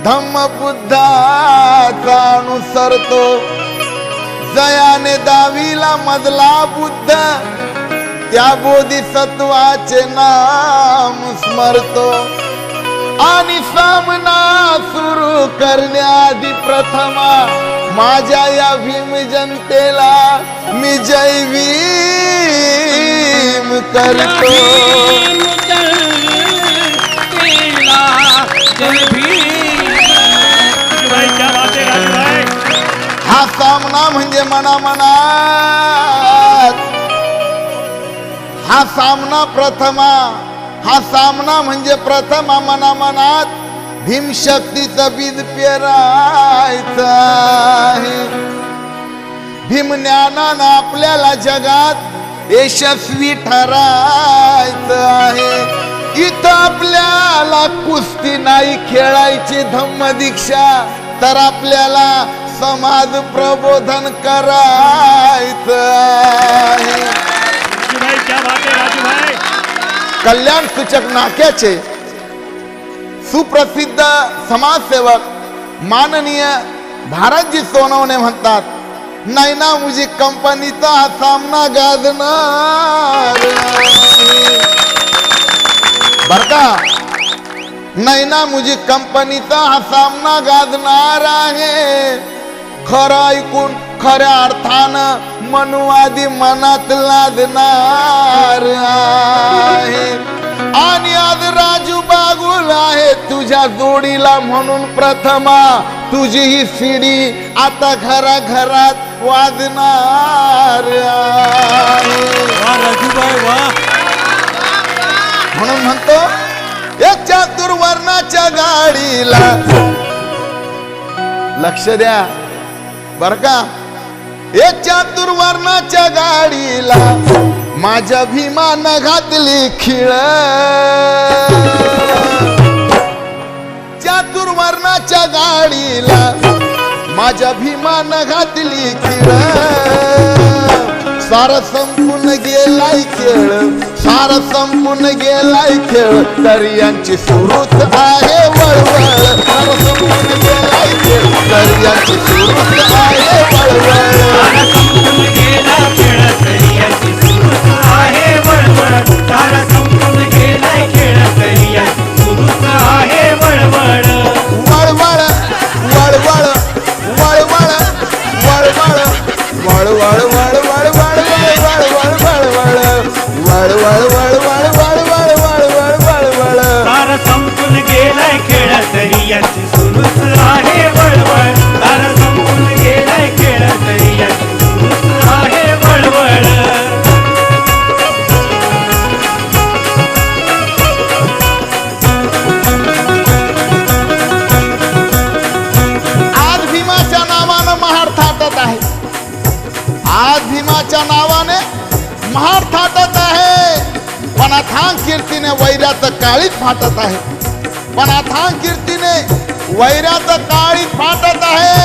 धम्म बुद्धाचा अनुसरतो, जयाने दावीला मधला बुद्ध त्या बोधिसत्वाचे नाम स्मरतो, आणि सामना सुरू करण्याआधी प्रथमा माझ्या या भीम जनतेला मी जय भीम करतो। हा सामना म्हणजे मनामनात, हा सामना प्रथमा, हा सामना म्हणजे प्रथमा मनामनात भीमशक्तीचं बीज पेरायचं आहे। भीम ज्ञानानं आपल्याला जगात यशस्वी ठरायचं आहे। इथं आपल्याला कुस्ती नाही खेळायची धम्म दीक्षा, तर आपल्याला समाज प्रबोधन करायचं आहे। कल्याण सूचक नाक्याचे सुप्रसिद्ध समाजसेवक माननीय भारतजी सोनवणे म्हणतात, नैना म्युझिक कंपनीचा हा सामना गाजणार बर का। नैना म्युझिक कंपनीचा हा सामना गाजणार आहे। खरं ऐकून खऱ्या अर्थानं मनुवादी मनात लादणार आहे। आणि आज राजू बागुल आहे तुझ्या जोडीला, म्हणून प्रथमा तुझी ही सीडी आता घराघरात वाजणार आहे। म्हणून म्हणतो या चातुर्वर्णाच्या गाडीला लक्ष द्या बर का। या चातुर्वर्णाच्या गाडीला माझ्या भीमानं घातली खिळ, चातुर्वर्णाच्या गाडीला माझ्या भीमानं घातली खिळ। सार संपून गेलाय खेळ, सार संपून गेलाय खेळ, तरी यांची सुरूच आहे वळवळ। सार संपून गेलाय खेळ, तरी यांची सुरूच आहे वळवळ। सार संपून गेला खेळ, तरी यांची सुरूच आहे वळवळ। सार संपून गेलाय खेळ, तरी यांची सुरूच आहे वळवळ। वळवळ वळवळ वळवळ वळवळ वळवळ वळवळ सार संपून गेलाय खेळ, तरी यांची सुरूच आहे वळवळ। सार संपून गेलाय खेळ, तरी यांची सुरूच आहे वळवळ। आज भीमाच्या नावानं महार थाटत आहे, आज भीमाच्या नावाने महार थाटत आहे। पण अथांग कीर्तीने वैराचं काळीच फाटत आहे, पण अथांग कीर्तीने वैराचं काळीच फाटत आहे।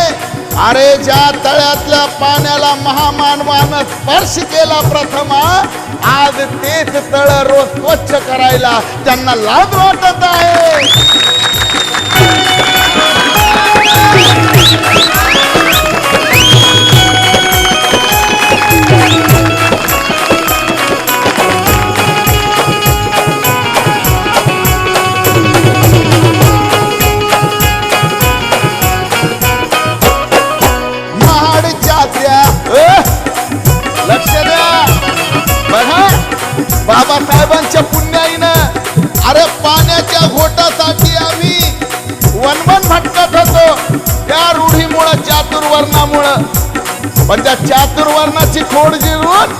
अरे ज्या तळ्यातल्या पाण्याला महामानवानं स्पर्श केला प्रथमा, आज तेच तळ रोज स्वच्छ करायला त्यांना लाज वाटत आहे। पण त्या चातुर्वर्णाची खोड जिरवून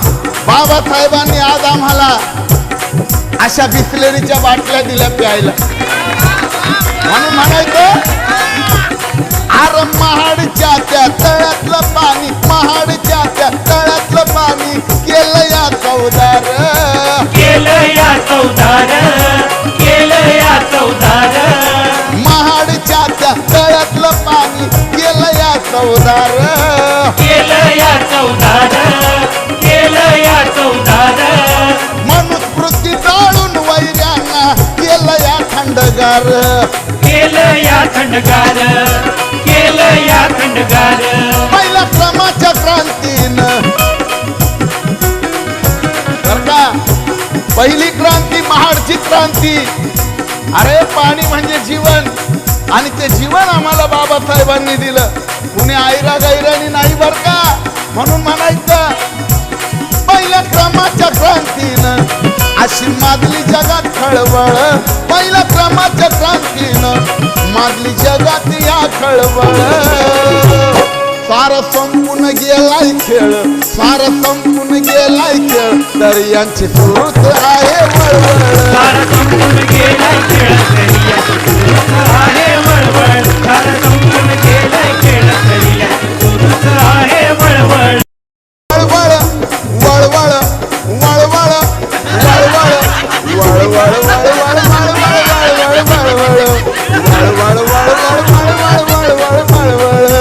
बाबासाहेबांनी आज आम्हाला अशा बिस्लेरीच्या बाटल्या दिल्या प्यायला. म्हणून म्हणायचं अरे महाडच्या त्या तळ्यातलं पाणी, महाडच्या त्या तळ्यातलं पाणी केलं या चौदार, केलं या चौदार, केलं या चौदार. महाडच्या त्या तळ्यातलं पाणी केलं या चौदार, केलं या चौदार, केलं या चौदार. मनुस्मृती जाळून वैऱ्यांना केलं या थंडगार, केलं या थंडगार, केलं या थंडगार. पहिल्या क्रमाच्या क्रांतीनं बर का, पहिली क्रांती महाडची क्रांती. अरे पाणी म्हणजे जीवन, आणि ते जीवन आम्हाला बाबासाहेबांनी दिलं. कुणी आयरा गैरानी नाही बर का. म्हणून म्हणायचं पहिल्या क्रमाच्या क्रांतीनं अशी माजली जगात खळबळ, पहिल्या क्रमाच्या क्रांतीनं माजली जगात या खळबळ. सार संपून गेलाय खेळ, सार संपून गेलाय खेळ, तर यांची सुरूच आहे वळवळ. सारा संपून गेलाय खेळ तरी याची सुरूच आहे वळवळ. सारा संपून गेलाय खेळ तरी याची सुरूच आहे वळवळ. वळवळ वळवळ वळवळ वळवळ वळवळ वळवळ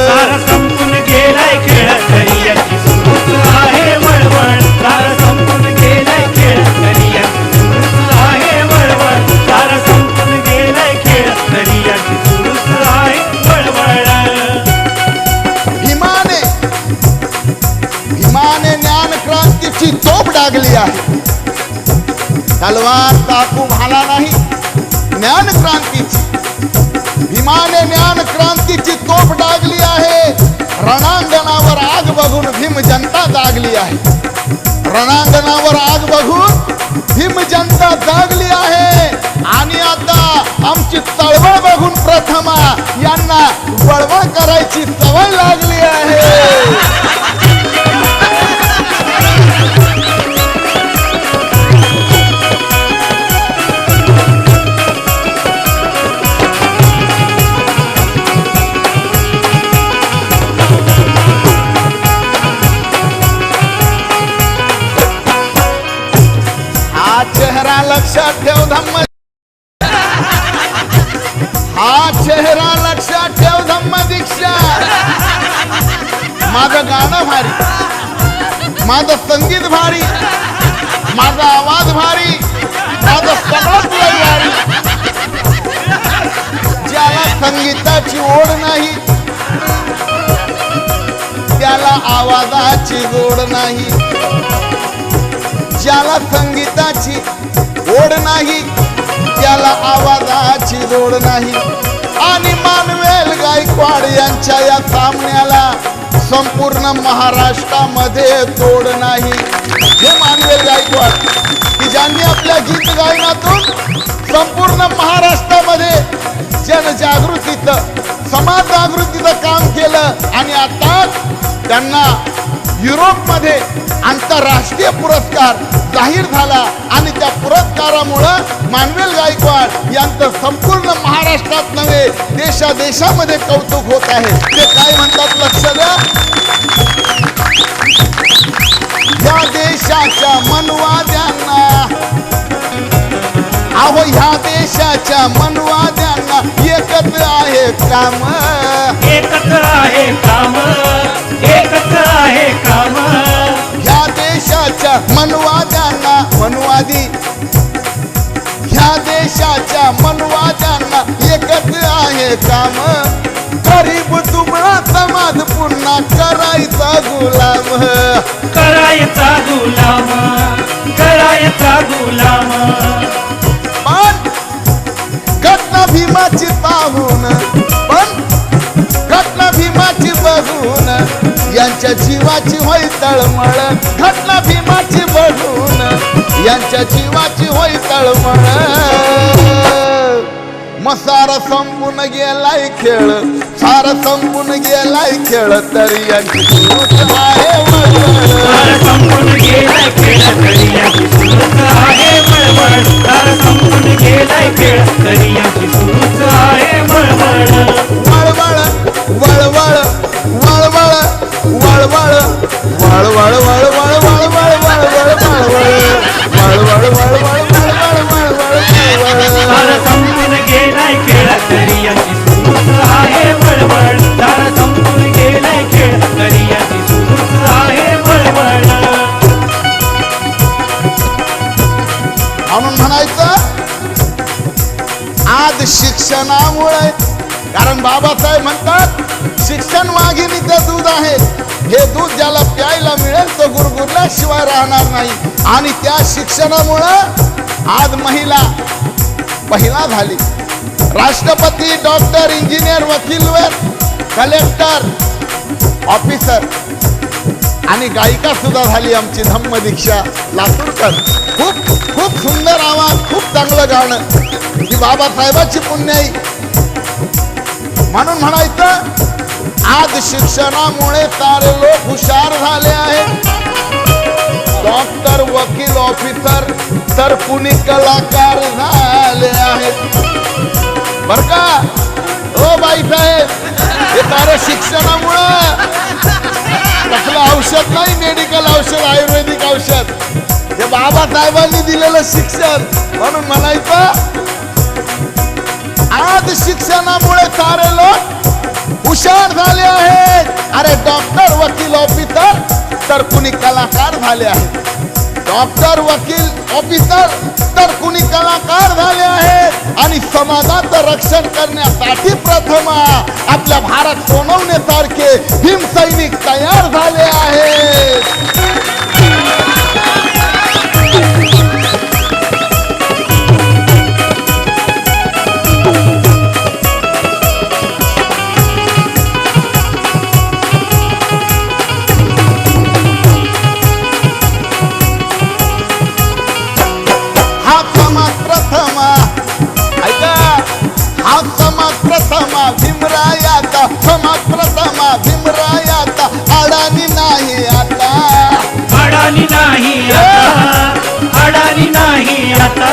सारा संपून गेलाय खेळ तरी याची सुरूच आहे वळवळ. सारा संपून गेलाय खेळ तरी याची सुरूच आहे वळवळ. सारा संपून गेलाय खेळ तरी याची सुरूच आहे वळवळ. भीमाने भीमाने ज्ञान क्रांतीची तोफ डागली आहे. तलवार चाकू भाला नाही, ज्ञान क्रांतीची. भीमाने ज्ञान क्रांतीची तोफ डागली आहे. रणांगणावर आग बघून भीम जनता जागली आहे. रणांगणावर आग बघून भीम जनता जागली आहे. आणि आता आमची चळवळ बघून प्रथमा यांना वळवळ करायची सवय लागली आहे. हा चेहरा लक्षात ठेव धम्म, हा चेहरा लक्षात ठेव धम्म दीक्षा. माझं गाणं भारी, माझं संगीत भारी, माझा आवाज भारी, माझं सगळंच लय भारी. ज्याला संगीताची ओढ नाही त्याला आवाजाची जोड नाही. ज्याला संगीताची ओढ नाही त्याला आवाजाची जोड नाही. आणि मानवेल गायकवाड यांच्या या सामन्याला संपूर्ण महाराष्ट्रामध्ये तोड नाही. हे मानवेल गायकवाड की ज्यांनी आपल्या गीत गायनातून संपूर्ण महाराष्ट्रामध्ये जनजागृतीचं, समाज जागृतीचं काम केलं. आणि आता त्यांना युरोपमध्ये आंतरराष्ट्रीय पुरस्कार जाहीर झाला. आणि त्या पुरस्कारामुळं मानवेल गायकवाड यांचं संपूर्ण महाराष्ट्रात नव्हे देशादेशामध्ये कौतुक होत आहे. ते काय म्हणतात लक्ष द्या. या देशाच्या मनवाद्यांना, अहो ह्या देशाच्या मनवाद्यांना एकच आहे काम, एकच आहे काम, एकच आहे काम. ह्या देशाच्या मनवाद्यांना, मनवादी ह्या देशाच्या मनवाद्यांना एकच आहे काम. गरीब दुबळा समाज पुन्हा करायचा गुलाम, करायचा गुलाम, करायचा गुलाम. पण घटना भीमाची पाहून, पण घटना भीमाची बघून यांच्या जीवाची होई तळमळ. घटना भीमाची बघून यांच्या जीवाची होई तळमळ. मसारा संपून गेलाय खेळ, सार संपून गेलाय खेळ तरी यांची सुरूच आहे वळवळ. सार संपून गेलाय खेळ तरी यांची सुरूच आहे वळवळ. सार संपून गेलाय खेळ तरी यांची सुरूच आहे वळवळ. वळवळ वळवळ वळवळ वळवळ वळवळ वळवळ वळवळ वळवळ वळवळ. सार संपून गेलाय खेळ तरी यांची सुरूच आहे वळवळ. सार संपून गेलाय खेळ तरी यांची सुरूच आहे वळवळ. म्हणून म्हणायचं आज शिक्षणामुळे, कारण बाबासाहेब म्हणतात शिक्षण वाघिणीचं दूध आहे. हे दूध ज्याला प्यायला मिळेल तो गुरगुरल्याशिवाय राहणार नाही. आणि त्या शिक्षणामुळं आज महिला पहिला झाली. राष्ट्रपती, डॉक्टर, इंजिनियर, वकील, कलेक्टर, ऑफिसर आणि गायिका सुद्धा झाली आमची धम्म दीक्षा लातूरकर. खूप खूप सुंदर आवाज, खूप चांगलं गाणं, ही बाबासाहेबाची पुण्याई. म्हणून म्हणायचं आज शिक्षणामुळे सारे लोक हुशार झाले आहेत. डॉक्टर, वकील, ऑफिसर तर कुणी कलाकार झाले आहेत. बर का ओ बाईसाहेब, हे सारे शिक्षणामुळं. कसलं औषध नाही, मेडिकल औषध, आयुर्वेदिक औषध, हे बाबासाहेबांनी दिलेलं शिक्षण. म्हणून म्हणायचं आज शिक्षणामुळे सारे लोक हुशार झाले आहेत. अरे डॉक्टर, वकील, ऑफिसर तर कुणी कलाकार झाले आहेत. डॉक्टर, वकील, ऑफिसर तर कुणी कलाकार झाले आहेत. आणि समाजाचं रक्षण करण्यासाठी प्रथम आपल्या भारत सोनवण्यासारखे भीम सैनिक तयार झाले आहेत. भीमरायाचा समाज प्रथमा, भीमरायाचा अडाणी नाही आता. अडाणी नाही आता, अडाणी नाही आता.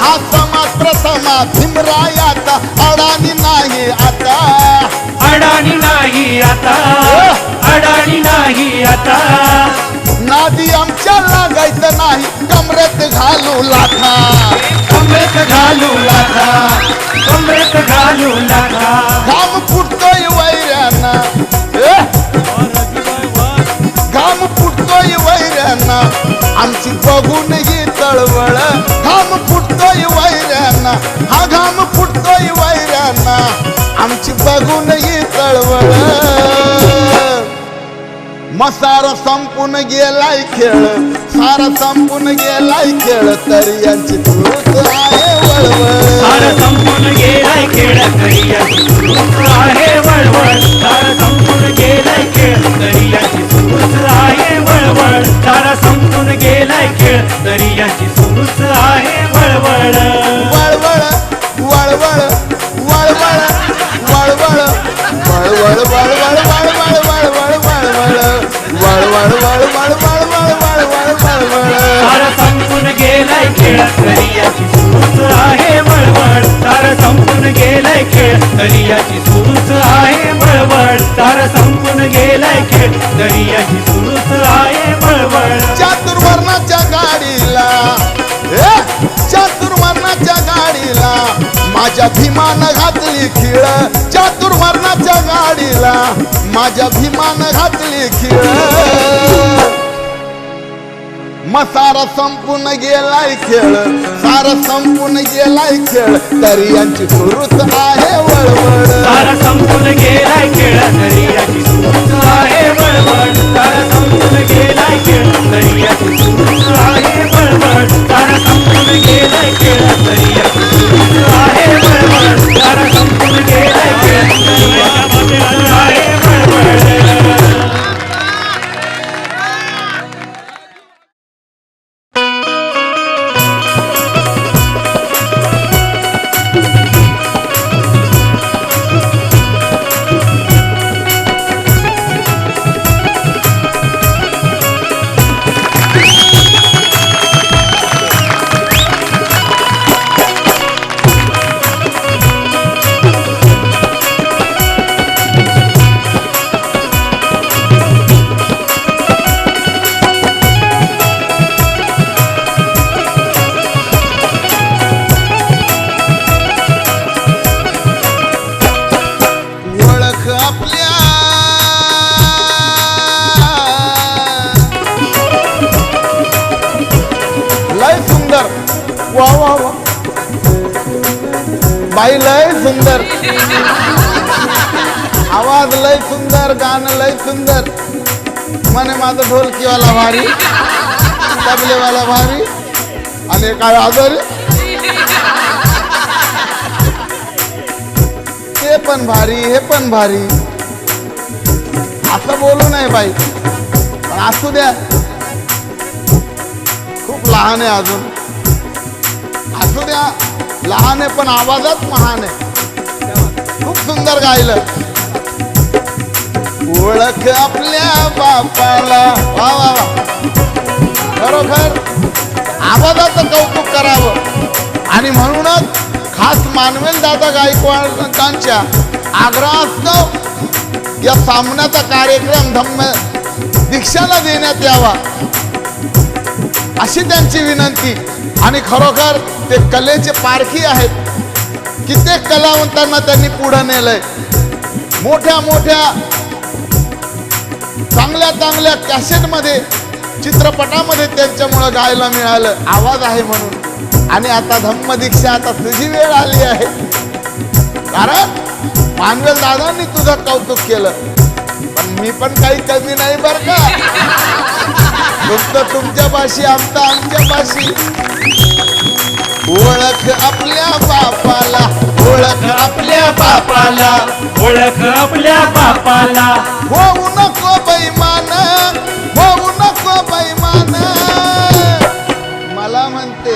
हा समाज प्रथमा, भीमरायाचा अडाणी नाही आता. अडाणी नाही आता, अडाणी नाही आता. नादी आमच्या लागायचं नाही, कमरेत घालू लाथा. कमरेत घालू लाथा, कमरेत घालू लाथा. घाम फुटतोय वैऱ्यांना, घाम फुटतोय वैऱ्यांना, आमची बघून ही तळवळ. घाम फुटतोय वैऱ्यांना, हा घाम फुटतोय वैऱ्यांना, आमची बघून ही तळवळ. मग सार संपून गेलाय खेळ, सार संपून गेलाय खेळ तरी यांची सुरूच आहे वळवळ. सार संपून गेलाय खेळ तरी यांची सुरूच आहे वळवळ. सार संपून गेलाय खेळ तरी यांची सुरूच आहे वळवळ. सार संपून गेलाय खेळ तरी यांची सुरूच आहे वळवळ. वळवळ वळवळ वळवळ वळवळ वळवळ वळवळ वळवळ वळवळ वळवळ वळवळ वळवळ वळवळ. सार संपून गेलाय खेळ तरी याची सुरूच आहे वळवळ. सार संपून गेलाय खेळ तरी याची सुरूच आहे वळवळ. सार संपून गेलाय खेळ तरी याची सुरूच आहे वळवळ. चातुर्वर्णाच्या गाडीला, चातुर्वर्णाच्या गाडीला माझ्या भीमानं घातली खिळ. चातुर्वर्णाच्या गाडीला माझ्या भीमानं घातली खिळ. मग सारा संपून गेलाय खेळ, सारा संपून गेलाय खेळ तरी यांची सुरूच आहे वळवळ. सारा संपून गेलाय खेळ तरी याची सुरूच आहे वळवळ. सारा संपून गेलाय खेळ तरी याची सुरूच आहे वळवळ. सारा संपून गेलाय खेळ तरी याची सुरूच आहे वळवळ. सारा संपून गेलाय खेळ तरी याची सुरूच आहे वळवळ. वा वा वा बाई लय सुंदर, आवाज लय सुंदर, गाणं लय सुंदर. म्हणे माझा ढोलकीवाला भारी, तबलेवाला भारी आणि काय आजारी ते पण भारी, हे पण भारी. असं बोलू नये बाई, पण असू द्या. खूप लहान आहे अजून, असू द्या. लहान आहे पण आवाजात महान आहे. खूप सुंदर गायलं. ओळख आपल्या बापाला, वा वा वा. खरोखर आवाजाचं कौतुक करावं आणि म्हणूनच खास मानवेल दादा गायकवाडांच्या आग्रहास्तव या सामन्याचा कार्यक्रम धम्म दीक्षाला देण्यात यावा अशी त्यांची विनंती. आणि खरोखर ते कलेचे पारखी आहेत. कित्येक कलावंतांना त्यांनी पुढे नेलंय. मोठ्या मोठ्या चांगल्या चांगल्या कॅसेटमध्ये, चित्रपटामध्ये त्यांच्यामुळं गायला मिळालं, आवाज आहे म्हणून. आणि आता धम्म दीक्षा, आता तुझी वेळ आली आहे. कारण मानवेल दादांनी तुझं कौतुक केलं, पण मी पण काही कमी नाही बर का. तुमचं तुमच्या पाशी, आमचं आमच्या पाशी. ओळख आपल्या बापाला, ओळख आपल्या बापाला, ओळख आपल्या बापाला. होऊ नको बैमान, होऊ नको बैमान. मला म्हणते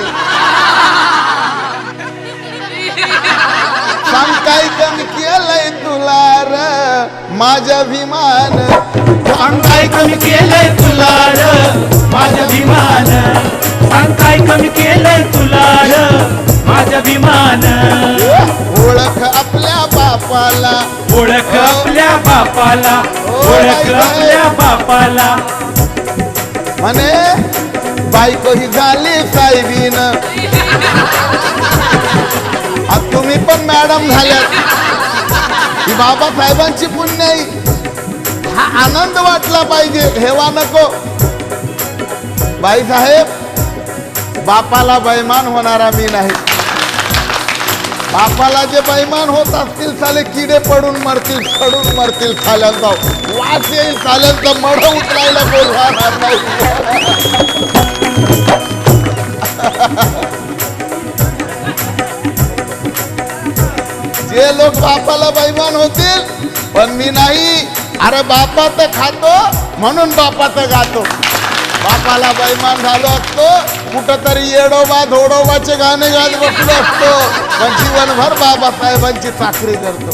सांग काय कमी केलंय तुला र माझ्या अभिमान. सांग काय कमी केलंय तुला र माझं अभिमान. सांग काय कमी केलंय तुला र माझं अभिमान. ओळख आपल्या बापाला, ओळख आपल्या बापाला, ओळख आपल्या बापाला. म्हणे बायको ही झाली साहेबीन. आज तुम्ही पण मॅडम झाल्यात. ही बाबासाहेबांची पुण्याई. हा आनंद वाटला पाहिजे, हेवा नको. बाईसाहेब, बापाला बैमान होणारा मी नाही. बापाला जे बैमान होत असतील साले किडे पडून मरतील, सडून मरतील. साल्यांचा वास येईल, साल्यांचा मढ उचलायला कोण राहणार नाही. जे लोक बापाला बैमान होतील, पण मी नाही. अरे बापा तर खातो म्हणून बापाचं गातो. बापाला बैमान झालो असतो, कुठंतरी येडोबा धोडोबाचे गाणे गात बसलो असतो, पण जीवनभर बाबासाहेबांची चाकरी करतो.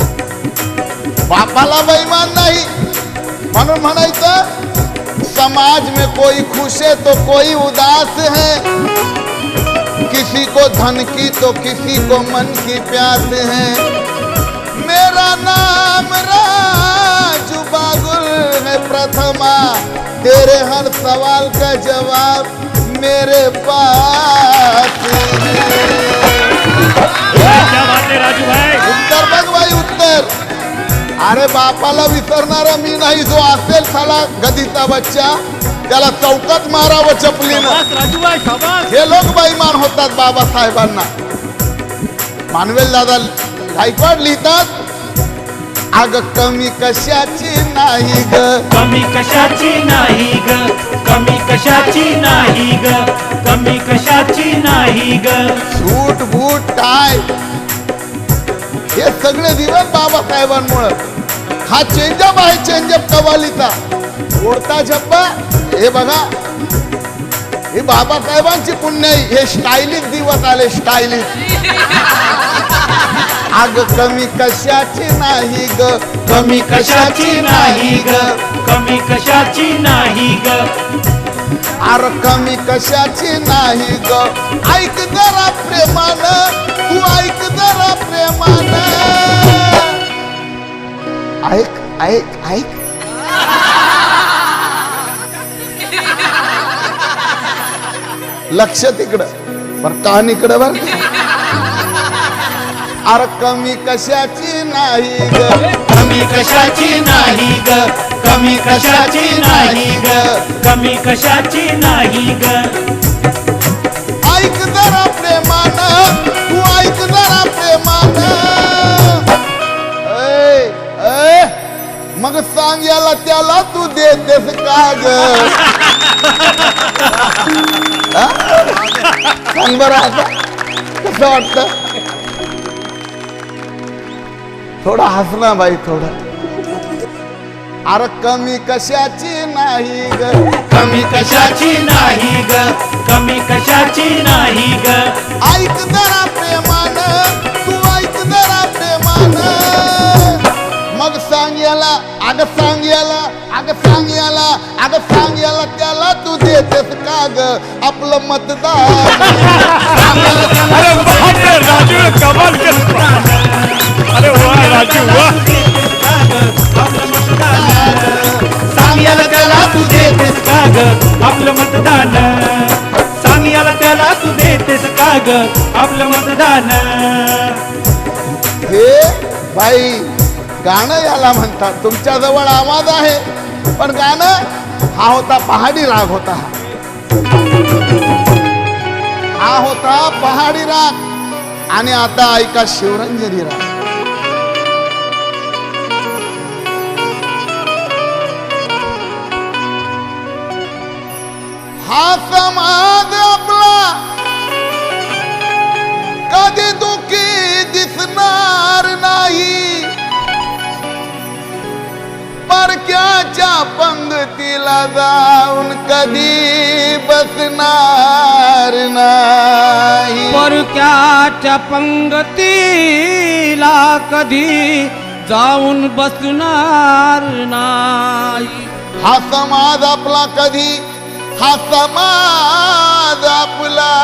बापाला बैमान नाही म्हणून म्हणायचं समाज में कोई खुश है तो कोई उदास है, किसी को धन की तो किसी को मन की प्यास है. मेरा नाम राजू बागुल है प्रथमा, तेरे हर सवाल का जवाब मेरे पास है. राजू भाई, उत्तर बघ बाई, उत्तर. अरे बापाला विसरणारा मी नाही. जो असेल साला गदीचा बच्चा, त्याला चौकात मारावं चपलीनं. राजू भाई शाबास. हे लोक बैमान होतात बाबासाहेबांना. मानवेल दादा गायकवाड लिहितात, अग कमी कशाची नाही ग, कमी कशाची नाही ग, कमी कशाची नाही ग, कमी कशाची नाही ग. सूट बूट टाय हे सगळे दिवस बाबासाहेबांमुळे. हा चेंजअप आहे, चेंजअप कवालीचा ओढता झप्पा. हे बघा, हे बाबासाहेबांची पुण्याई. हे स्टायलिश दिवस आले, स्टायलिश. अग कमी कशाची नाही ग, कमी कशाची नाही ग, कमी कशाची नाही ग. अरे कमी कशाची नाही ग. ऐक जरा प्रेमानं, तू ऐक जरा प्रेमानं. ऐक ऐक ऐक. लक्ष तिकडं पण कहाणीकडं बर. अरे कमी कशाची नाही ग, कमी कशाची नाही ग, कमी कशाची नाही ग, कमी कशाची नाही ग. ऐक जरा प्रेमा मग सांग याला त्याला तू देतेस का ग? हा? सांग बरं आता कसं वाटत? थोडा हसना बाई थोडा. अरे कमी कशाची नाही ग, कमी कशाची नाही ग, कमी कशाची नाही ग. ऐक जरा प्रेमान, तू ऐक जरा प्रेमान. मग सांग याला, अग सांग याला, अग सांग याला, अग सांग याला त्याला तू देतेस का ग आपलं मतदान? अरे बापरे, राजू कमाल केलं. अरे वा राजू वा. सांग याला त्याला तू देतेस का ग आपलं मतदान. सांग याला त्याला तू देतेस का ग आपलं मतदान. हे बाई गाणं याला म्हणतात. तुमच्या जवळ आवाज आहे पण गाणं हा होता पहाडी राग होता. हा होता पहाडी राग आणि आता ऐका शिवरंजनी राग. हा समाज आपला कधी दुखी दिसणार नाही. परक्याच्या पंगतीला जाऊन कधी बसणार नाही. परक्याच्या पंगतीला कधी जाऊन बसणार नाही. हा समाज आपला कधी, हा समाज आपला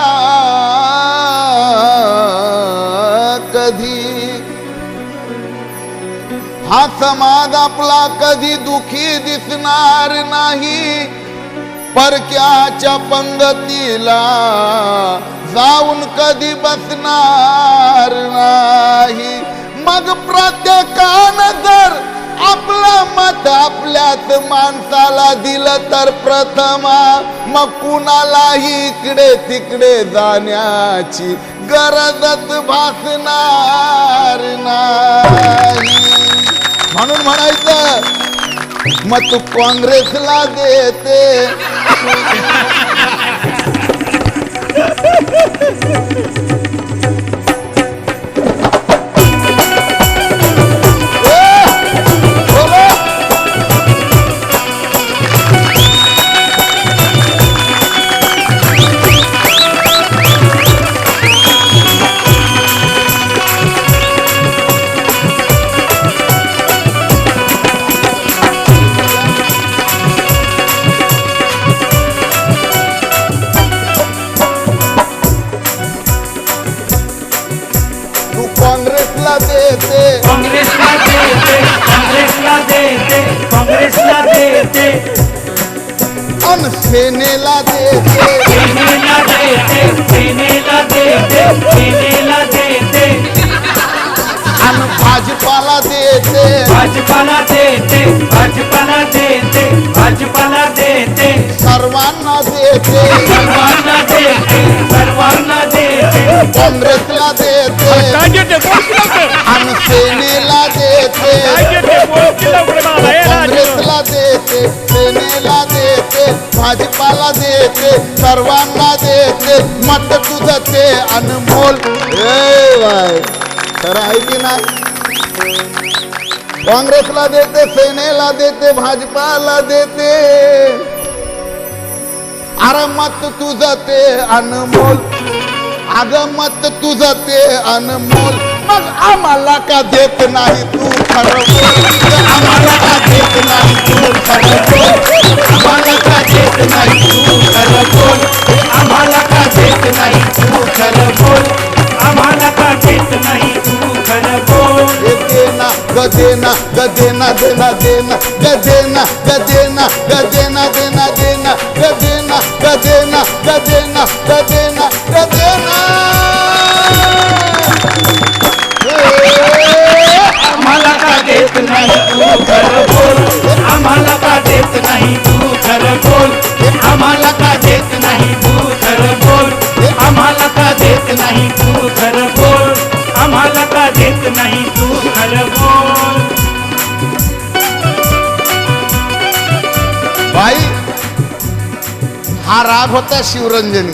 कधी, हा समाज आपला कधी दुखी दिसणार नाही. परक्याच्या पंगतीला जाऊन कधी बसणार नाही. मग प्रत्येकानं जर आपलं मत आपल्याच माणसाला दिलं तर प्रथम मग कुणालाही इकडे तिकडे जाण्याची गरजच भासणार नाही. म्हणून म्हणायचं मग तू काँग्रेसला देते, काँग्रेसला देते, काँग्रेसला देते, काँग्रेसला देते, काँग्रेसला देते. अन सेनेला देते, सेनेला देते, सेनेला देते, सेनेला देते. अन भाजपाला देते, भाजपाला देते, भाजपाला देते, भाजपाला देते. सर्वांना देते, सर्वांना देते, सर्वांना देते. काँग्रेसला देते, काय घेते बोल की लवकर. अन सेनेला देते, काय घेते बोल की लवकर मला. हे राजू. काँग्रेसला देते, सेनेला देते, भाजपाला देते, सर्वांना देते. मत तुझं ते अनमोल. ए बाय खरं आहे की नाही? काँग्रेसला देते, सेनेला देते, भाजपाला देते. अरे मत तुझं ते अनमोल, अगं मत तुझं ते अनमोल. मग आम्हाला का देत नाही तू खरं बोल. आम्हाला का देत नाही तू खरं बोल. आम्हाला का देत नाही तू खरं बोल. आम्हाला का देत नाही तू खरं बोल. आम्हाला का देत नाही तू खरं बोल. देना गदेना गदेना देना देना गदेना गदेना गदेना देना देना गदेना गदेना गदेना गदेना गदेना. आम्हाला का देत नाही तू खरं बोल. आम्हाला का देत नाही तू खरं बोल. आम्हाला का देत नाही तू खरं बोल. आम्हाला का देत नाही तू खरं बोल. आम्हाला का देत नाही तू खरं बोल. हा राग होता शिवरंजनी.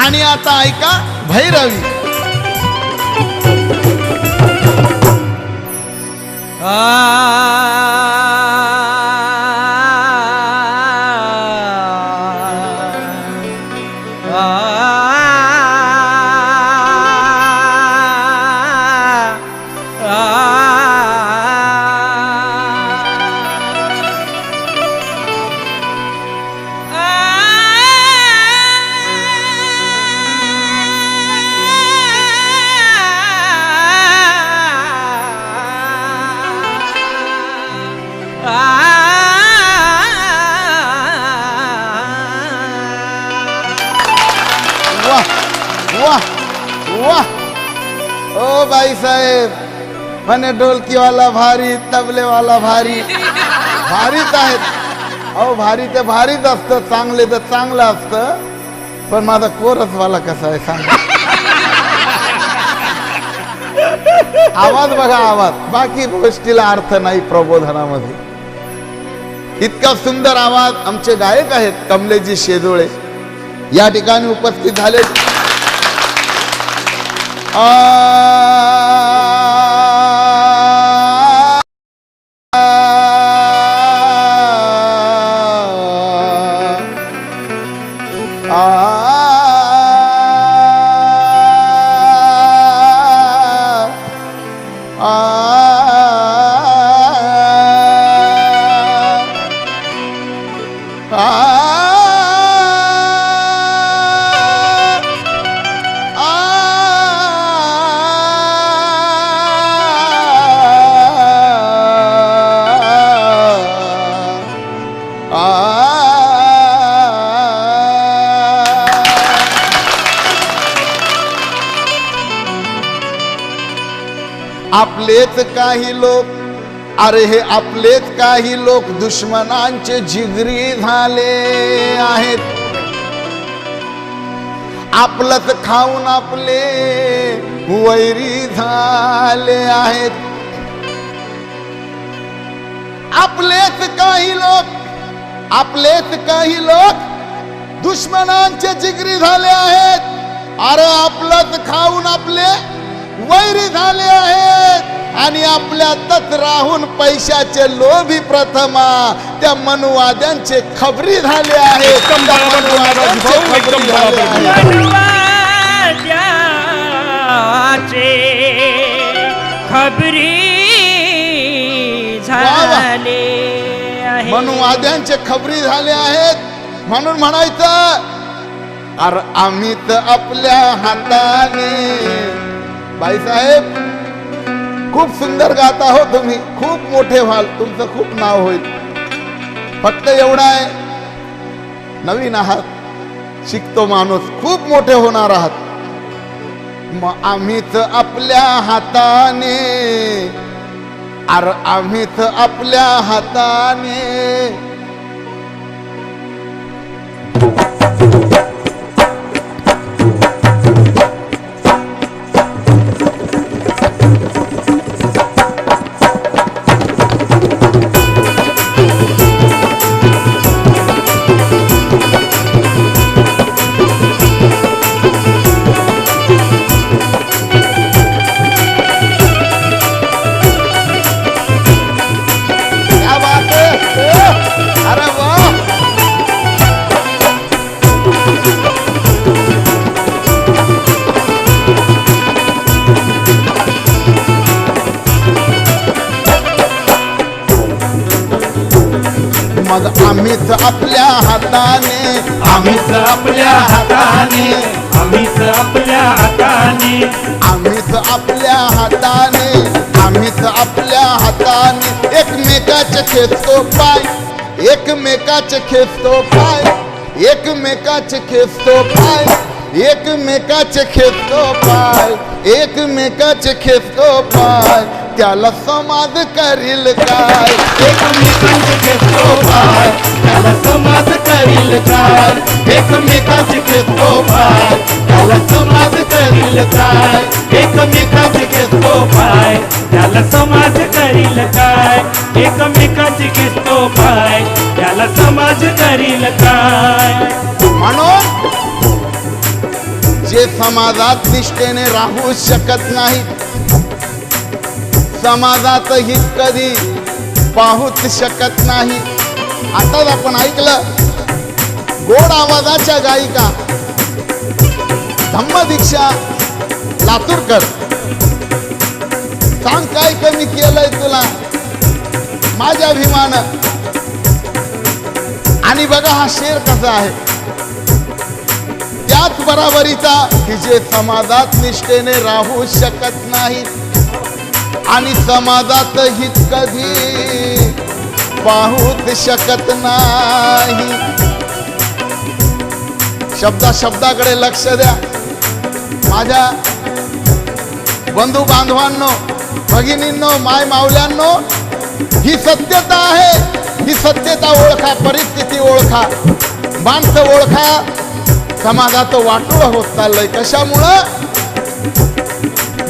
आणि आता ऐका भैरवी. वाह वाह. ओ बाई साहेब म्हणे ढोलकीवाला भारी, तबलेवाला भारी. भारीच आहेत. अहो भारी ते भारीच असतं, चांगले तर चांगलं असतं. पण माझा कोरसवाला कसा आहे सांग. आवाज बघा आवाज, बाकी गोष्टीला अर्थ नाही प्रबोधनामध्ये. इतका सुंदर आवाज आमचे गायक आहेत कमलेजी शेजोळे या ठिकाणी उपस्थित झाले. आपलेच काही लोक, अरे हे आपलेच काही लोक दुश्मनांचे जिगरी झाले आहेत. आपलंच खाऊन आपले वैरी झाले आहेत. आपलेच काही लोक दुश्मनांचे जिगरी झाले आहेत. अरे आपलंच खाऊन आपले वैरी झाले आहेत. आणि आपल्यातच राहून पैशाचे लोभी प्रथमा त्या मनुवाद्यांचे खबरी झाले आहेत. मनुवाद्यांचे खबरी झाले आहेत. म्हणून म्हणायचं अरे आम्ही तर आपल्या हाताने. बाईसाहेब खूप सुंदर गाता हो तुम्ही, खूप मोठे व्हाल, तुमचं खूप नाव होईल. फक्त एवढा आहे, नवीन आहात, शिकतो माणूस, खूप मोठे होणार आहात. मग आम्हीच आपल्या हाताने, अरे आम्हीच आपल्या हाताने. मग आम्हीच आपल्या हाताने, आम्हीच आपल्या हाताने, आम्हीच आपल्या हाताने, आम्हीच आपल्या हाताने, आम्हीच आपल्या हाताने एकमेकाचे खेचतो पाय, एकमेकाचे खेचतो पाय, एकमेकाचे खेचतो पाय. एकमेकाचे खेचतो पाय, एकमेकाचे खेचतो पाय, त्याला समाज करील काय? एकमेकांचे खेचतो पाय, त्याला समाज करील काय? एकमेकांचे खेचतो पाय, त्याला समाज करील काय? एकमेकांचे खेचतो पाय, त्याला समाज करील काय? एकमेकांचे खेचतो पाय, त्याला समाज करील काय? म्हणून जे समाजात निष्ठेने राहू शकत नाही, समाजात हित कधी पाहूच शकत नाही. आताच आपण ऐकलं गोड आवाजाच्या गायिका धम्मदीक्षा लातूरकर, सांग काय कमी केलंय तुला माझ्या अभिमानं. आणि बघा हा शेर कसा आहे, त्याच बराबरीचा की जे समाजात निष्ठेने राहू शकत नाही आणि समाजात हित कधी पाहूच शकत नाही. शब्दाकडे लक्ष द्या माझ्या बंधू बांधवांनो, भगिनींनो, माय मावल्यांनो. ही सत्यता आहे, ही सत्यता ओळखा, परिस्थिती ओळखा, माणसं ओळखा. समाजात वाटोळ होत चाललंय कशामुळं?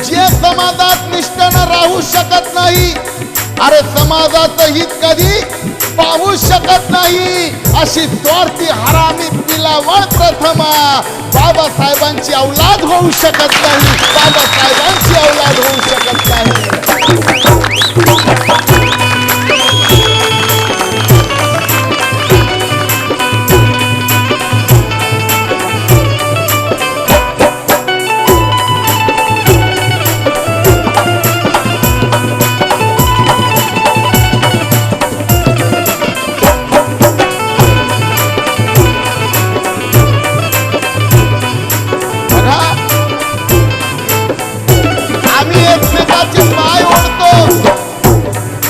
जे समाजात निष्ठेनं राहू शकत नाही, अरे समाजात हित कधी पाहू शकत नाही, अशी स्वार्थी हरामी पिलावळ प्रथमा बाबासाहेबांची औलाद होऊ शकत नाही, बाबासाहेबांची औलाद होऊ शकत नाही.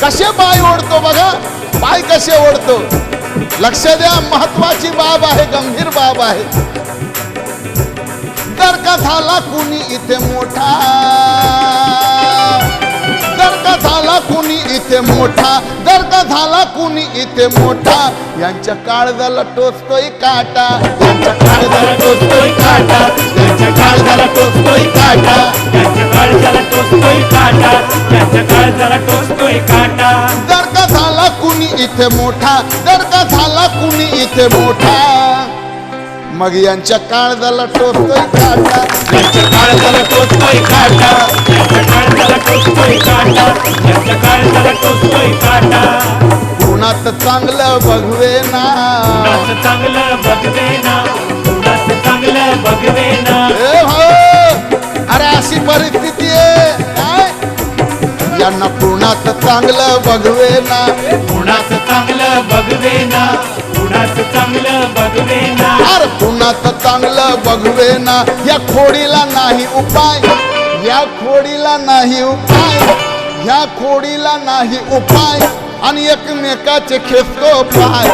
कसे पाय ओढतो बघा, पाय कसे ओढतो. लक्ष द्या, महत्वाची बाब आहे, गंभीर बाब आहे. जर का झाला कुणी इथे मोठा, जर का झाला कुणी इथे मोठा, जर का झाला कुणी इथे मोठा, यांच्या काळजाला टोचतोय काटा, यांच्या काळजाला टोचतोय काटा, यांच्या काळजाला टोचतोय काटा, त्यांच्या काळजाला टोचतोय काटा, त्यांच्या काळजाला टोचतोय काटा. जर का झाला कुणी इथे मोठा, जर का झाला कुणी इथे मोठा, मग यांच्या काळजाला टोचतोय काटा, यांच्या काळजाला टोचतोय काटा, यांच्या काळजाला टोचतोय काटा, यांच्या काळजाला टोचतोय काटा. कुणात चांगलं बघवे ना, कुणाचं चांगलं बघवे ना, कुणाचं चांगलं बघवे ना. ए भाऊ, अरे अशी परिस्थिती आहे काय? यांना कुणात चांगलं बघवे ना, कुणाचं चांगलं बघवे ना, कुणाचं चांगलं बघवे ना. अरे कुणात चांगलं बघवे ना. या खोडीला नाही उपाय, या खोडीला नाही उपाय, या खोडीला नाही उपाय. आणि एकमेकाचे खेचतो पाय,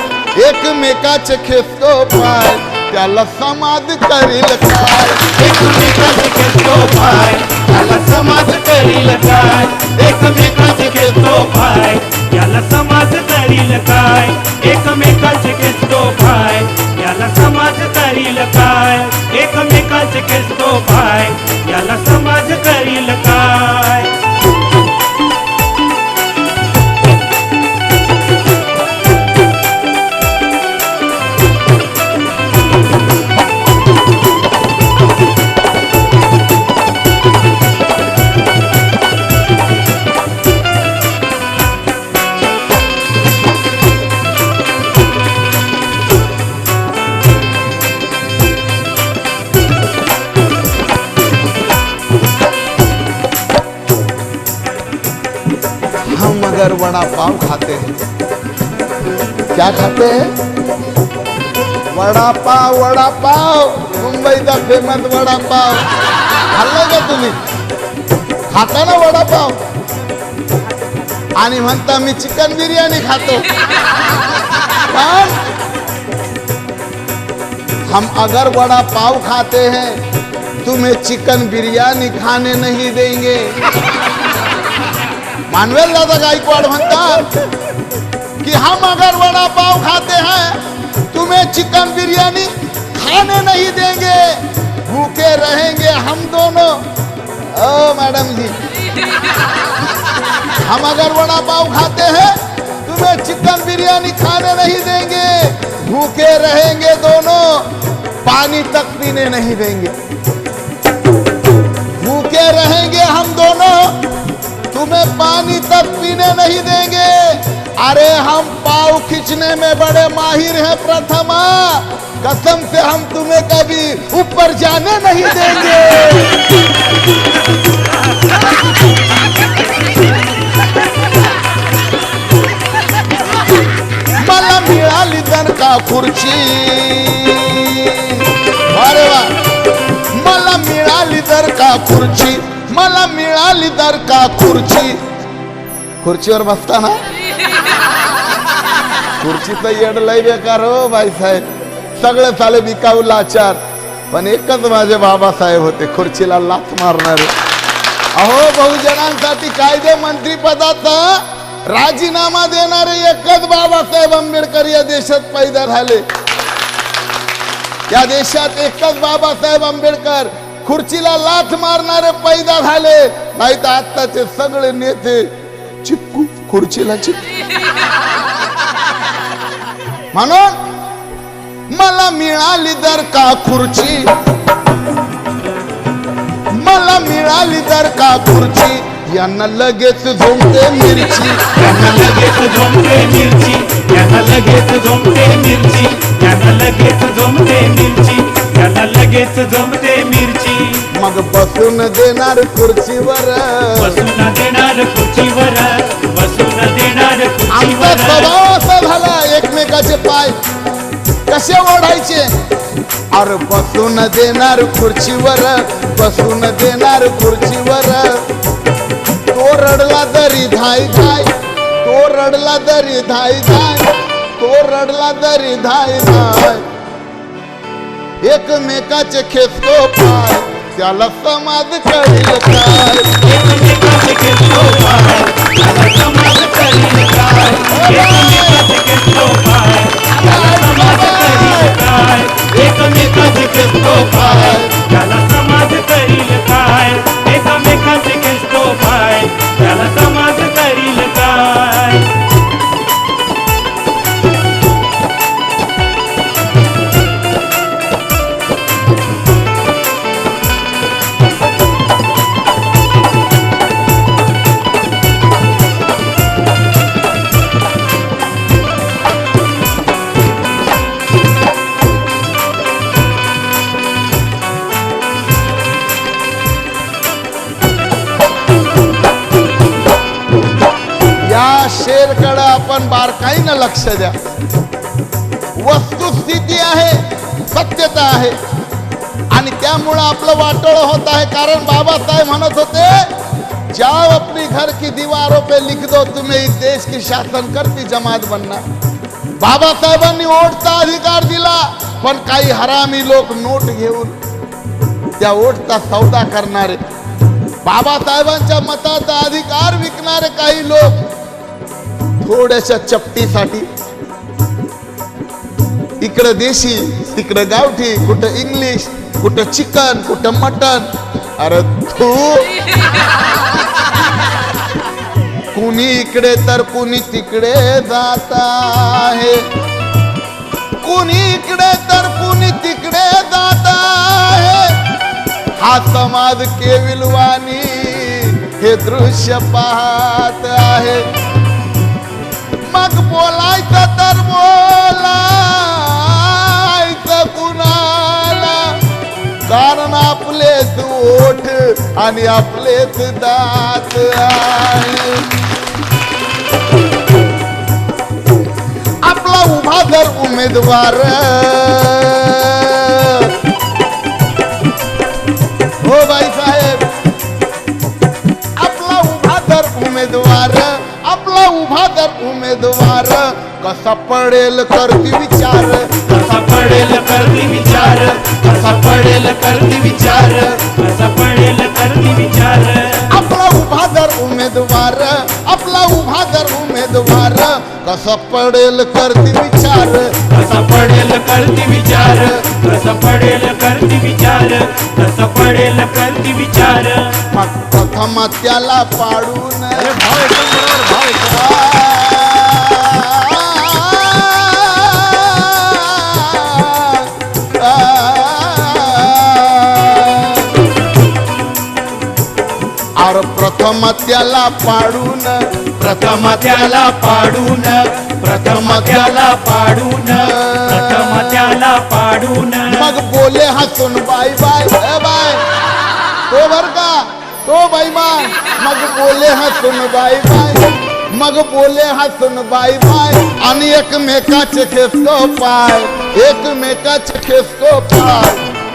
एकमेकाचे खेचतो पाय, त्याला समाज करील काय? एकमेकाचे खेचतो पाय, त्याला समाज करील काय? एकमेकाचे खेचतो पाय, त्याला समाज करील काय? एकमेकाचे खेचतो पाय, त्याला समाज करील काय? एकमेकाचे खेचतो पाय, त्याला समाज करील काय? मगर वड़ा पाव खाते हैं. क्या खाते हैं? वड़ा पाव, वड़ा पाव, मुंबईचा फेमस वड़ा पाव. खाल्लाय का तुम्ही? खाता ना वड़ा पाव? आणि म्हणता मी चिकन बिर्याणी खातो. हम अगर वड़ा पाव खाते हैं तुम्हें चिकन बिरयानी खाने नहीं देंगे। मानवेल दादा गायकवाड म्हणतात कि हम अगर वड़ा पाव खाते हैं तुम्हें चिकन बिरयानी खाने नहीं देंगे, भूखे रहेंगे हम दोनों। ओ मैडम जी, हम अगर वड़ा पाव खाते हैं तुम्हें चिकन बिरयानी खाने नहीं देंगे, भूखे रहेंगे दोनों, पानी तक पीने नहीं देंगे। भूखे रहेंगे हम दोनों, तुम्हें पानी तक पीने नहीं देंगे। अरे हम पाव खींचने में बड़े माहिर हैं प्रथमा, कसम से हम तुम्हें कभी ऊपर जाने नहीं देंगे। मला मिळाली दर का खुर्ची, अरे वा, मला मिळाली दर का खुर्ची, मला मिळाली दर का खुर्ची। खुर्चीवर बसताना खुर्चीचं येड लय बेकार हो बाईसाहेब, सगळे चाले बिकाऊ लाचार, पण एकच माझे बाबासाहेब होते खुर्चीला लाथ मारणारे। अहो बहुजनांसाठी कायदे मंत्री पदाचा राजीनामा देणारे एकच बाबासाहेब आंबेडकर या देशात पैदा झाले। या देशात एकच बाबासाहेब आंबेडकर खुर्चीला लाथ मारणारे पैदा झाले, नाही तर आत्ताचे सगळे नेते चिपकू खुर्चीला चिपकू। म्हणून मला मिळाली दर का खुर्ची, मला मिळाली दर का खुर्ची, यांना लगेच झोंबते मिरची, यांना लगेच झोंबते मिरची, यांना लगेच झोंबते मिरची, यांना लगेच झोंबते मिरची, यांना लगेच झोंबते मिरची। मग बसून देणार खुर्चीवर, बसून देणार खुर्चीवर, बसून देणार आमचा खुर्चीवर। स्वभाव असा झाला एकमेकाचे पाय कसे ओढायचे। अरे बसून देणार खुर्चीवर, बसून देणार खुर्चीवर, तो रडला तरी धाय धाय, तो रडला तरी धाय धाय, तो रडला तरी धाय धाय, एकमेकाचे खेचतो पाय, त्याला समाज कळील काय। एकमेकाचे खेचतो पाय, त्याला समाज करील काय, एकमेकाचे खेचतो पाय, त्याला समाज करील काय, एकमेकाचे खेचतो पाय, त्याला समाज करील काय, एकमेकाचे खेचतो पाय, त्याला समाज करील काय। शेरकडे आपण बारकाईनं लक्ष द्या। वस्तुस्थिती आहे, सत्यता आहे, आणि त्यामुळे आपलं वाटोळ होत आहे। कारण बाबासाहेब म्हणत होते, जाओ अपनी घर की दीवारों पे लिख दो तुम्हें इस देश की शासन करती जमात बनना। बाबासाहेबांनी वोटचा अधिकार दिला, पण काही हरामी लोक नोट घेऊन त्या वोटचा सौदा करणारे, बाबासाहेबांच्या मताचा अधिकार विकणारे काही लोक थोड्याशा चपटीसाठी इकडं देशी तिकडं गावठी, कुठं इंग्लिश, कुठं चिकन, कुठं मटन। अरे तू कुणी इकडे तर कुणी तिकडे जात आहे, कुणी इकडे तर कुणी तिकडे जात आहे। हा समाज केविलवाणी हे दृश्य पाहत आहे। मग बोलायचं तर बोलायचं कुणाला, कारण आपलेच ओठ आणि आपलेच दात आहे। आपला उभा जर उमेदवार, हो बाई साहेब, आपला उभा जर उमेदवार, आपला उभा जर उमेदवार उमेदवार कसा पडेल करती विचार कसा पडेल करती विचार कसा पडेल करती विचार कसा पडेल करती विचार आपला उभा जर उमेदवार आपला उभा जर उमेदवार कसा पडेल करती विचार कसा पडेल करती विचार कसा पडेल करती विचार कसा पडेल करती विचार मग प्रथम त्याला पाडून भाव एकदम बरोबर भाव एकदम और प्रथम त्याला पाडून प्रथम त्याला पाडून प्रथम त्याला पाडून प्रथम त्याला पाडून मग बोले हसून बाय बाय ए बाय तो बर का तो बाई बाय मग बोले हसून बाय बाय मग बोले हसून बाय बाय आणि एकमेकाचे खेचतो पाय एकमेकाचे खेचतो पाय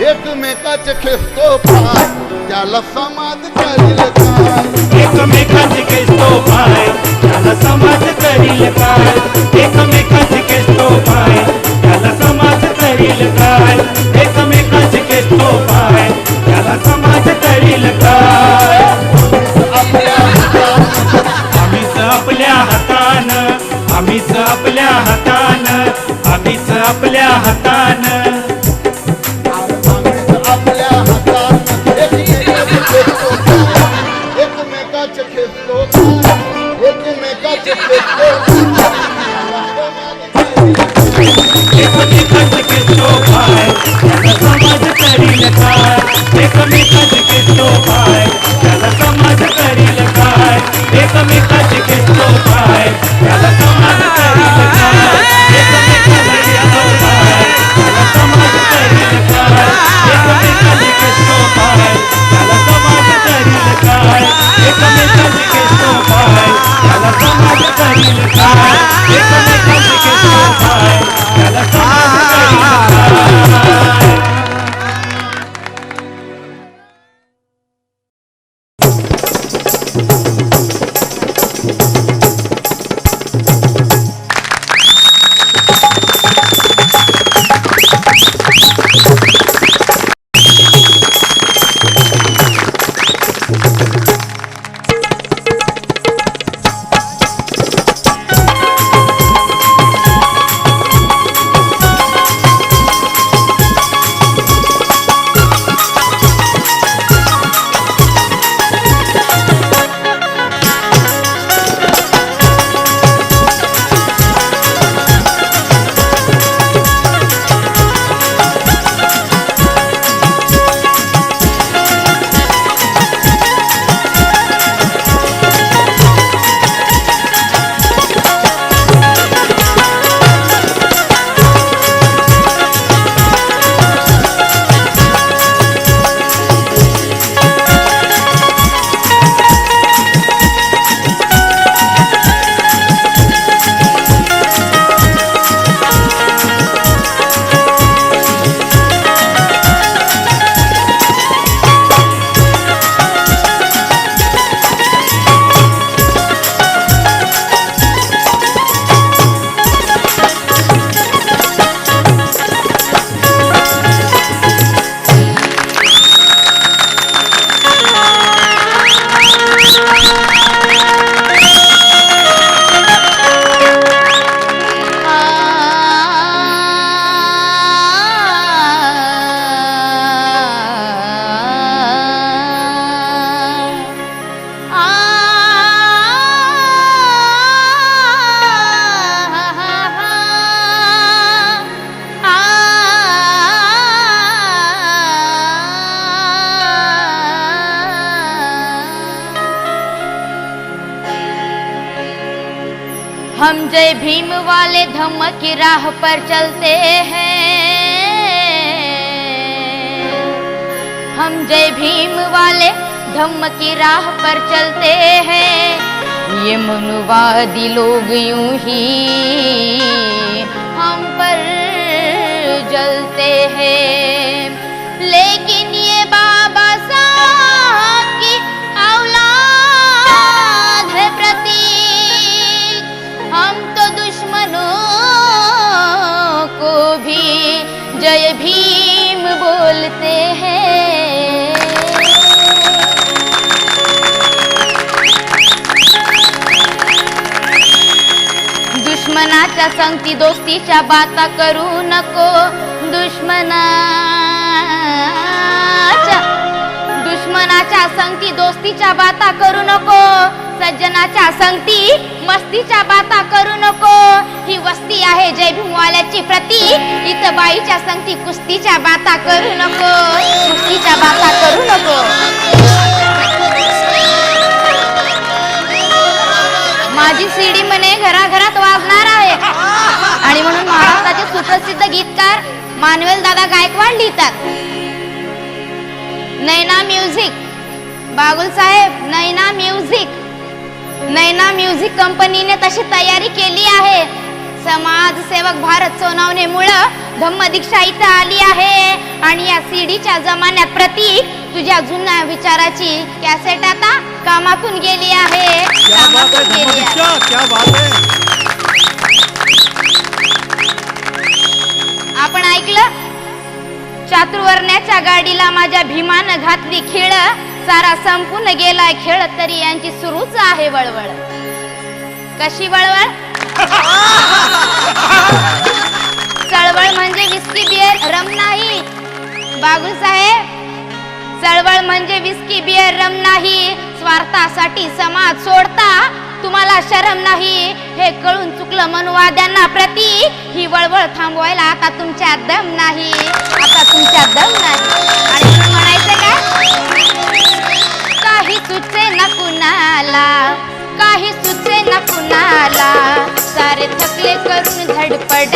एकमेकाचे खेचतो पाय त्याला समाज करील काय एकमेकाचे खेचतो पाय त्याला समाज करील काय एकमेकाचे खेचतो पाय त्याला समाज करील काय एकमेकाचे खेचतो पाय त्याला समाज करील काय आम्हीच आपल्या हातानं आम्हीच आपल्या हातानं आम्हीच आपल्या हातानं आपल्या हातात एकमेकाचे खेचतो एकमेकाचे खेचतो एकमेकाचे खेचतो पाय त्याला समाज करील काय एकमेकाचे खेचतो पाय त्याला समाज करील काय एकमेकाचे खेचतो पाय त्याला समाज करील काय एकमेकाचे खेचतो पाय त्याला समाज करील काय एकमेकाचे खेचतो पाय त्याला समाज करील काय एकमेकाचे खेचतो पाय त्याला समाज करील काय एकमेकाचे खेचतो पाय त्याला समाज करील काय हम जय भीम वाले धम्म की राह पर चलते हैं, हम जय भीम वाले धम्म की राह पर चलते हैं। ये मनुवादी लोग यूं ही हम पर जलते हैं, लेकिन ये बाबा साहब की औलाद है प्रतीक, हम तो दुश्मनाच्या संगती दोस्तीच्या बाता करू नको दुश्मनाच्या संगती दोस्तीच्या बाता करू नको सज्जनाच्या संगती मस्तीच्या बाता करू नको ही वस्ती आहे जय भीमवाल्याची प्रती इथं बाईच्या संगती कुस्तीच्या बाता करू नको कुस्तीच्या बाता करू नको माझी सीडी म्हणे घराघरात वाजणार आहे आणि म्हणून महाराष्ट्राचे सुप्रसिद्ध गीतकार मानवेल दादा गायकवाड लिहितात नैना म्युझिक बागुल साहेब नैना म्युझिक कंपनीने तशी तयारी केली आहे समाजसेवक भारत सोनावणेमुळे धम्म दीक्षा इथं आली आहे आणि या सीडीच्या जमान्यात प्रतीक तुझ्या जुन्या विचाराची कॅसेट आता कामातून गेली आहे क्या बात है धम्मदीक्षा, क्या बात है. आपण ऐकलं चातुर्वर्ण्याच्या गाडीला माझ्या भीमानं घातली खिळ सारा संपून गेलाय खेळ तरी यांची सुरूच आहे वळवळ कशी वळवळ चळवळ म्हणजे विस्की बियर रम नाही बागुल साहेब चळवळ म्हणजे विस्की बियर रम नाही स्वार्थासाठी समाज सोडता तुम्हाला शरम नाही हे कळून चुकलं मनुवाद्यांना प्रती ही वळवळ थांबवायला आता तुमच्यात दम नाही आणि म्हणायचं का काही सुचे न कुणाला सारे थकले करून धडपड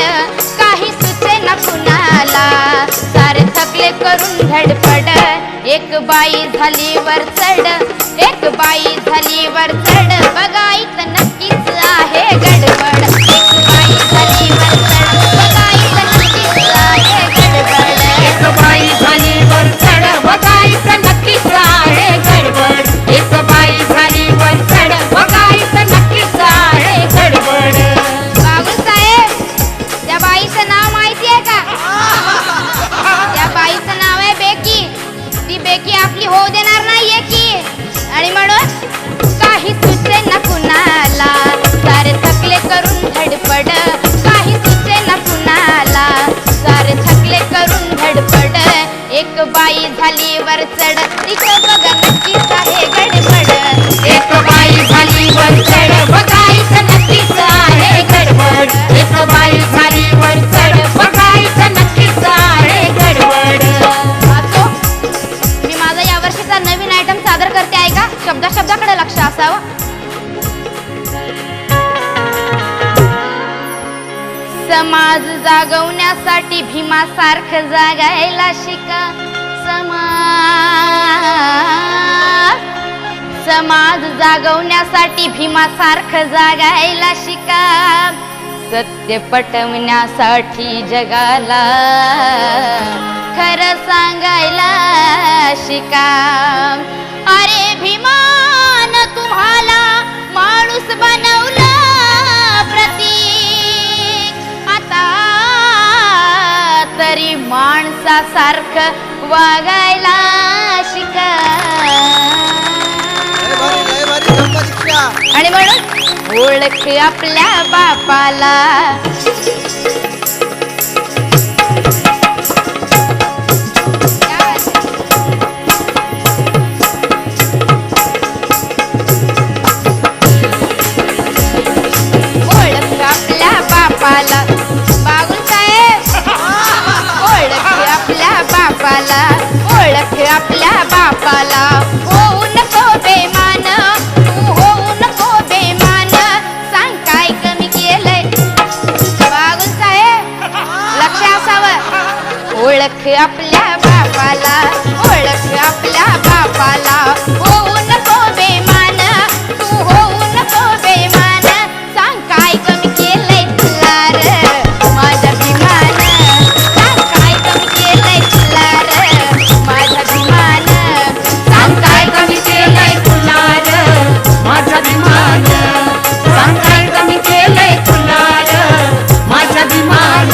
काही सुचे न कुणाला सारे थकले करून धडपड एक बाई झाली वर चढ बघा इथं नक्कीच आहे गडबड एक बाई झाली वर चढ बघा इथं नक्कीच आहे गडबड एक बाई झाली वर चढ बघा इथं नक्कीच आहे गडबड एक बाई झाली वर चढ बघा इथं नक्कीच आहे गडबड बागुल साहेब त्या बाईचं नाव माहिती आहे का त्या बाईचं नाव आहे बेकी ती बेकी आपली होऊ देणार नाहीये की आणि म्हणून काही सुचे न कुणाला सारे थकले करून धडपड काही सुचे न कुणाला सारे थकले करून धडपड एक बाई झाली वर चढ तिचं बघा नक्कीच आहे गडबड एक बाई झाली वर चढ बघा इथं नक्कीच आहे गडबड एक बाई झाली वर चढ बघा इथं नक्कीच आहे गडबड वाचो मी माझा या वर्षीचा नवीन आयटम सादर करते आहे का शब्दाकडे लक्ष असावं समाज जागवण्यासाठी भीमासारखं जागायला शिका समाज जागवण्यासाठी भीमासारखं जागायला शिका सत्य पटवण्यासाठी जगाला खरं सांगायला शिका अरे भीमान तुम्हाला माणूस बनवला प्रतीक आता तरी माणसासारखं वागायला शिका लय भारी धम्मदीक्षा. आणि म्हणून ओळख आपल्या बापाला ओळख आपल्या बापाला बागुल साहेब ओळख आपल्या बापाला ओळख आपल्या बापाला होऊ नको बेमान तू होऊ नको बेमान सांग काय कमी केलंय बागुल साहेब लक्ष असावं ओळख आपल्या बापाला ओळख आपल्या बापाला होऊ नको बेमान तू होऊ नको बेमान सांग काय कमी केलंय तुला र माझा भिमान सांग काय कमी केलंय तुला र माझा भिमान सांग काय कमी केलंय तुला र माझा विमान सांग काय कमी केलंय तुला र माझा विमान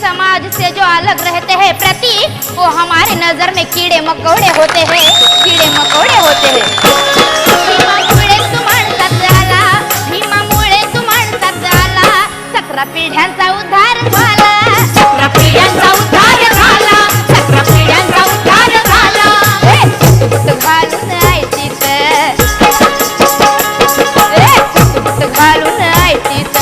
समाज से जो अलग रहते हैं प्रतीक, वो हमारे नजर में कीड़े मकोड़े होते हैं, कीड़े मकोड़े होते हैं। भीमामुळे तू माणसात आला, भीमामुळे तू माणसात आला, 17 पिढ्यांचा उद्धार झाला, 17 पिढ्यांचा उद्धार झाला, 17 पिढ्यांचा उद्धार झाला। बुट घालून आयतीत, बुट घालून आयतीत,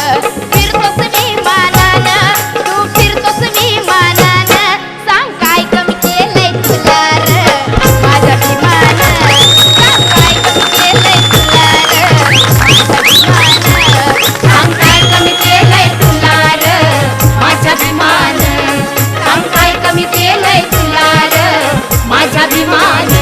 फिरतोस विमानानं, तू फिरतोस विमानानं, सांग काय कमी केलंय तुला र माझ्या विमानं, सांग काय कमी केलंय तुला र माझ्या विमानं, सांग काय कमी केलंय तुला र माझ्या विमानं, सांग काय कमी केलंय तुला र माझ्या विमानं।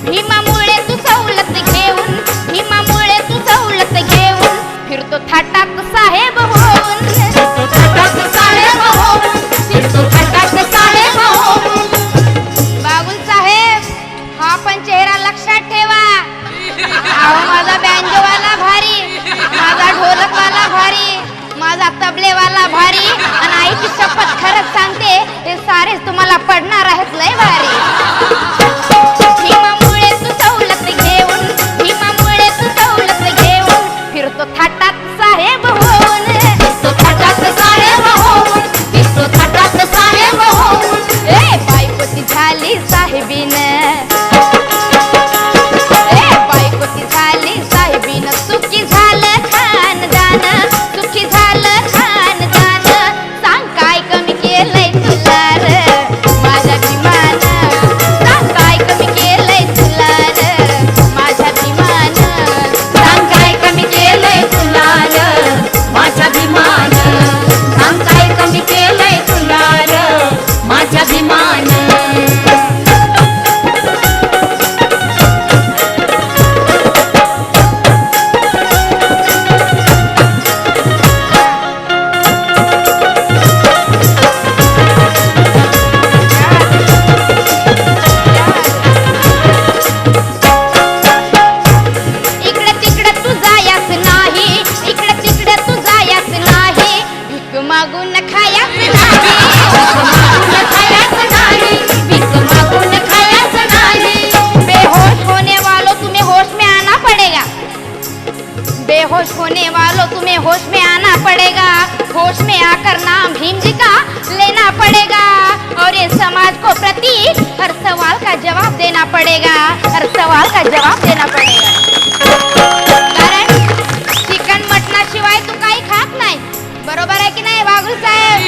भीमामुळे तू सवलत घेऊन, भीमामुळे तू सवलत घेऊन, फिरतो थाटात साहेब होऊन, फिरतो थाटात साहेब होऊन, फिरतो थाटात साहेब होऊन। बागुल साहेब, हा पण चेहरा लक्षात ठेवा। अहो माझा बँजोवाला भारी, माझा ढोलकवाला भारी, माझा तबलेवाला भारी, आणि आईची शपथ खरंच सांगते, हे सारेच तुम्हाला पडणार आहेत लय भारी। भीमामुळे तू सवलत घेऊन, भीमामुळे तू सवलत घेऊन, फिरतो थाटात साहेब होऊन, फिरतो थाटात साहेब होऊन, फिरतो थाटात साहेब होऊन। ए बायकोची झाली साहेबीन, ए बायकोची झाली साहेबीन, सुखी झालं खानदान, सुखी झालं खानदान, सांग काय कमी केलंय तुला र माझ्या विमानं, सांग काय कमी केलंय तुला र माझ्या विमानं, सांग काय कमी केलंय तुला र माझ्या विमानं, सांग काय कमी केलंय तुला र माझ्या विमानं। इकडे तिकडे तू जायच नाही, इकडे तिकडे तू जायच नाही, भीक मागून खायच नाही, भीक मागून खायच नाही, भीक मागून खायच नाही। बेहोश होने वालों तुम्हें होश में आना पड़ेगा, बेहोश होने वालों तुम्हें होश में आना पड़ेगा, होश में आकर नाम भीम जी का लेना पड़ेगा, और ये समाज को प्रतीक हर सवाल का जवाब देना पड़ेगा, हर सवाल का जवाब देना पड़ेगा। कारण चिकन मटणाशिवाय तू काही खात नाही, बरोबर आहे की नाही बागुल साहेब?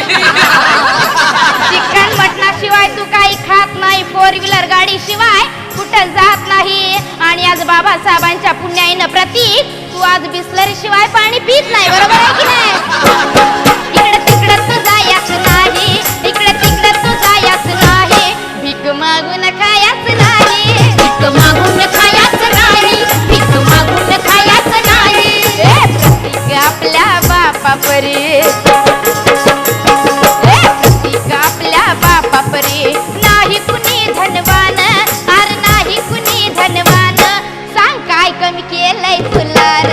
चिकन मटणाशिवाय तू काही खात नाही, 4 व्हीलर गाडी शिवाय कुठं जात नाही, आणि आज बाबासाहेबांच्या पुण्याईनं प्रतीक तू आज बिस्लरी शिवाय पाणी पित नाही, बरोबर आहे की नाही? इकडे तिकडे तू जायच नाही, इकडे तिकडे तू जायच नाही, भीक मागून खायच नाही, भीक मागून खायच नाही, भीक मागून खायच नाही। ए प्रतीक आपल्या बापापरी, ए प्रतीक आपल्या बापापरी, नाही कुणी धनवान, अरे नाही कुणी धनवान, सांग काय कमी केलंय तुला र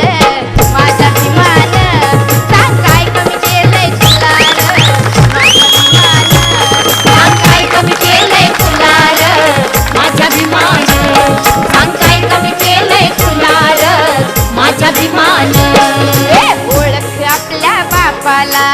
माझ्या विमानं, सांग काय कमी केलंय तुला र माझ्या विमानं, सांग काय कमी केलंय तुला र माझ्या विमानं, सांग काय कमी केलंय तुला र माझ्या विमानं। ए ओळख आपल्या बापाला,